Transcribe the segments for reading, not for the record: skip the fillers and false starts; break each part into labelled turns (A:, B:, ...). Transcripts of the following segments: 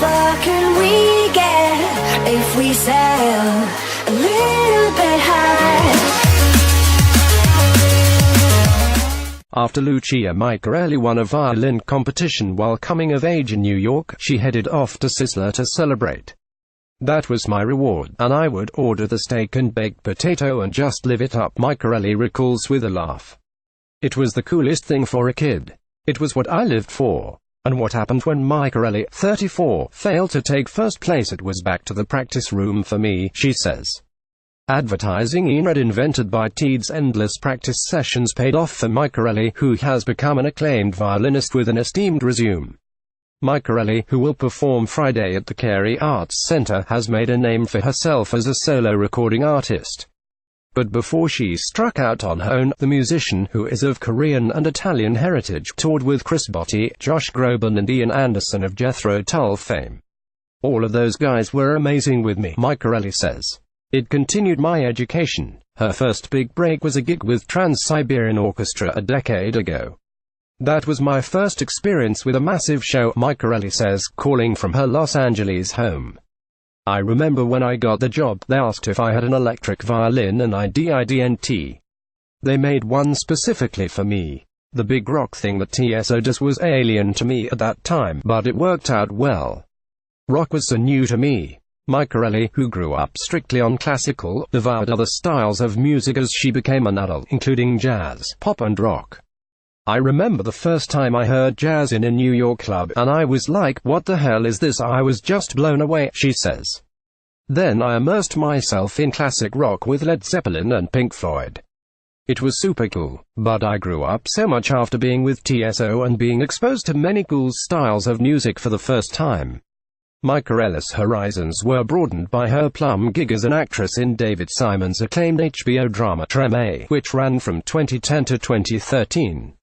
A: far can we get if we sail a little bit high?
B: After Lucia Micarelli won a violin competition while coming of age in New York, she headed off to Sizzler to celebrate. That was my reward, and I would order the steak and baked potato and just live it up, Micarelli recalls with a laugh. It was the coolest thing for a kid. It was what I lived for. And what happened when Micarelli, 34, failed to take first place? It was back to the practice room for me, she says. Advertising era invented by Teed's endless practice sessions paid off for Micarelli, who has become an acclaimed violinist with an esteemed resume. Micarelli, who will perform Friday at the Carey Arts Center, has made a name for herself as a solo recording artist. But before she struck out on her own, the musician, who is of Korean and Italian heritage, toured with Chris Botti, Josh Groban and Ian Anderson of Jethro Tull fame. All of those guys were amazing with me, Micarelli says. It continued my education. Her first big break was a gig with Trans-Siberian Orchestra a decade ago. That was my first experience with a massive show, Micarelli says, calling from her Los Angeles home. I remember when I got the job, they asked if I had an electric violin and I didn't. They made one specifically for me. The big rock thing that TSO does was alien to me at that time, but it worked out well. Rock was so new to me. Micarelli, who grew up strictly on classical, devoured other styles of music as she became an adult, including jazz, pop and rock. I remember the first time I heard jazz in a New York club, and I was like, what the hell is this? I was just blown away, she says. Then I immersed myself in classic rock with Led Zeppelin and Pink Floyd. It was super cool, but I grew up so much after being with TSO and being exposed to many cool styles of music for the first time. Micarelli's horizons were broadened by her plum gig as an actress in David Simon's acclaimed HBO drama Treme, which ran from 2010 to 2013.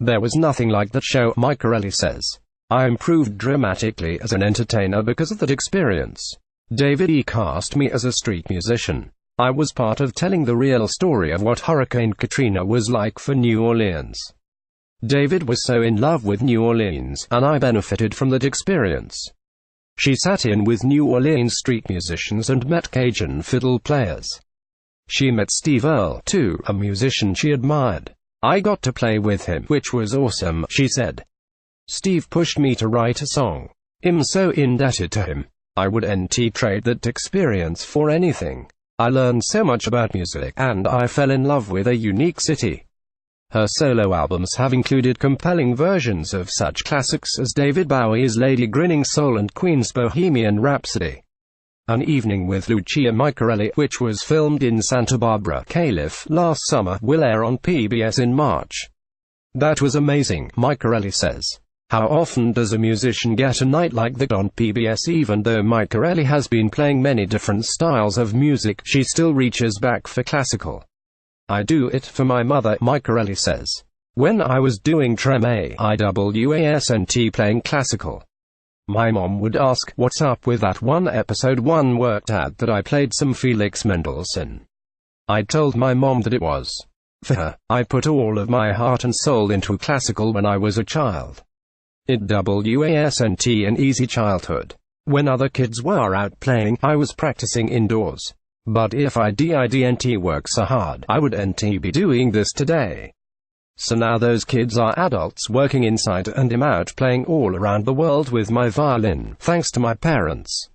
B: There was nothing like that show, Micarelli says. I improved dramatically as an entertainer because of that experience. David cast me as a street musician. I was part of telling the real story of what Hurricane Katrina was like for New Orleans. David was so in love with New Orleans, and I benefited from that experience. She sat in with New Orleans street musicians and met Cajun fiddle players. She met Steve Earle, too, a musician she admired. I got to play with him, which was awesome, she said. Steve pushed me to write a song. I'm so indebted to him. I wouldn't trade that experience for anything. I learned so much about music, and I fell in love with a unique city. Her solo albums have included compelling versions of such classics as David Bowie's Lady Grinning Soul and Queen's Bohemian Rhapsody. An Evening with Lucia Micarelli, which was filmed in Santa Barbara, Calif, last summer, will air on PBS in March. That was amazing, Micarelli says. How often does a musician get a night like that on PBS? Even though Micarelli has been playing many different styles of music, she still reaches back for classical. I do it for my mother, Micarelli says. When I was doing Treme, I wasn't playing classical. My mom would ask, what's up with that one episode one worked at that I played some Felix Mendelssohn? I told my mom that it was for her. I put all of my heart and soul into classical when I was a child. It wasn't an easy childhood. When other kids were out playing, I was practicing indoors. But if I didn't work so hard, I wouldn't be doing this today. So now those kids are adults working inside and I'm out playing all around the world with my violin, thanks to my parents.